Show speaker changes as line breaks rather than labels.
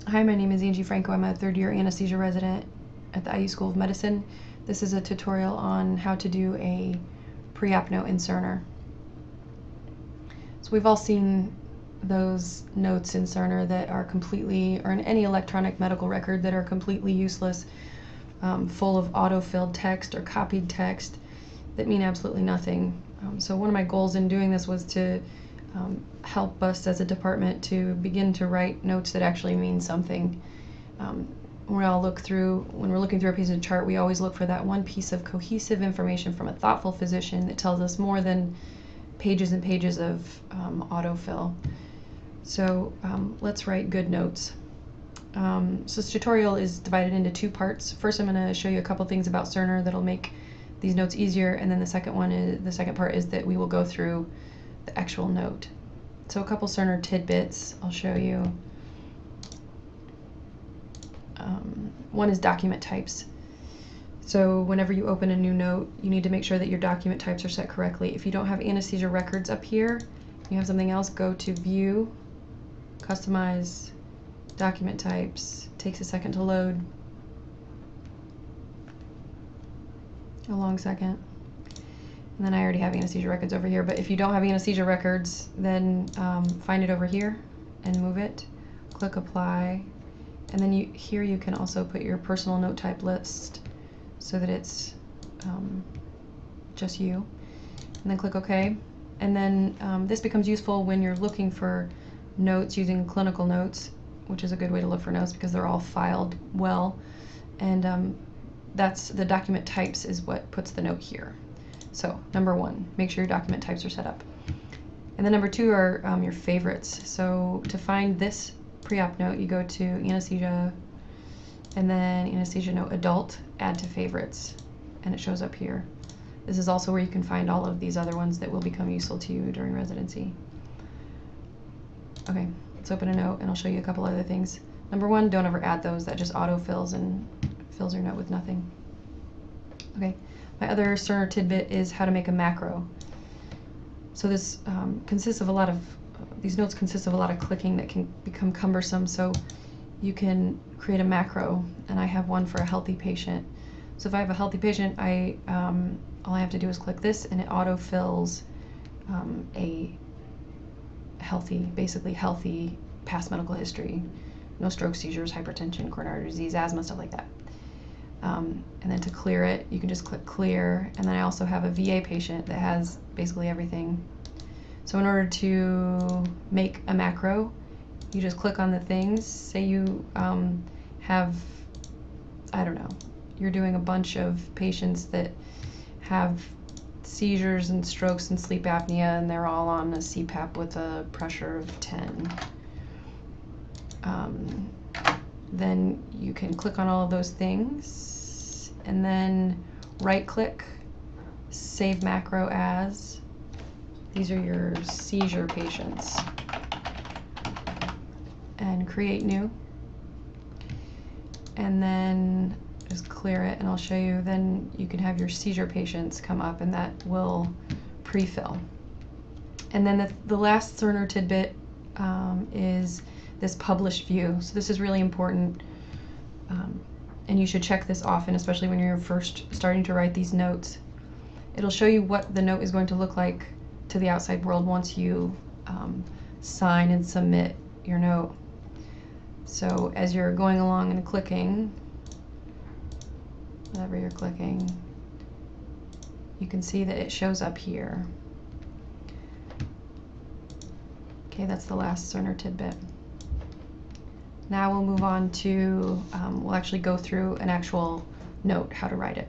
Hi, my name is Angie Franco. I'm a third-year anesthesia resident at the IU School of Medicine. This is a tutorial on how to do a pre-op note in Cerner. So we've all seen those notes in Cerner that are completely, or in any electronic medical record, that are completely useless, full of auto-filled text or copied text that mean absolutely nothing. So one of my goals in doing this was to help us as a department to begin to write notes that actually mean something. When we're looking through a piece of chart, we always look for that one piece of cohesive information from a thoughtful physician that tells us more than pages and pages of autofill. So let's write good notes. So this tutorial is divided into two parts. First, I'm going to show you a couple things about Cerner that'll make these notes easier, and then the second part is that we will go through the actual note. So a couple Cerner tidbits I'll show you. One is document types. So whenever you open a new note, you need to make sure that your document types are set correctly. If you don't have anesthesia records up here, you have something else, go to View, Customize, Document Types. Takes a second to load. A long second. And then I already have anesthesia records over here, but if you don't have anesthesia records, then find it over here and move it. Click Apply. And then here you can also put your personal note type list so that it's just you. And then click OK. And then this becomes useful when you're looking for notes using clinical notes, which is a good way to look for notes because they're all filed well. And that's the document types is what puts the note here. So number one, make sure your document types are set up. And then number two are your favorites. So to find this pre-op note, you go to anesthesia and then anesthesia note adult, add to favorites, and it shows up here. This is also where you can find all of these other ones that will become useful to you during residency. Okay, let's open a note and I'll show you a couple other things. Number one, don't ever add those. That just autofills and fills your note with nothing. Okay, my other Cerner tidbit is how to make a macro. So this consists of these notes consist of a lot of clicking that can become cumbersome, so you can create a macro, and I have one for a healthy patient. So if I have a healthy patient, all I have to do is click this and it autofills a basically healthy past medical history. No stroke, seizures, hypertension, coronary disease, asthma, stuff like that. And then to clear it, you can just click clear. And then I also have a VA patient that has basically everything. So in order to make a macro, you just click on the things. Say you have, I don't know, you're doing a bunch of patients that have seizures and strokes and sleep apnea, and they're all on a CPAP with a pressure of 10. Then you can click on all of those things and then right click, save macro as. These are your seizure patients. And create new. And then just clear it and I'll show you. Then you can have your seizure patients come up and that will pre-fill. And then the last Cerner tidbit is this published view. So this is really important, and you should check this often, especially when you're first starting to write these notes. It'll show you what the note is going to look like to the outside world once you sign and submit your note. So as you're going along and clicking, whatever you're clicking, you can see that it shows up here. Okay, that's the last Cerner tidbit. Now we'll move on to, we'll actually go through an actual note, how to write it.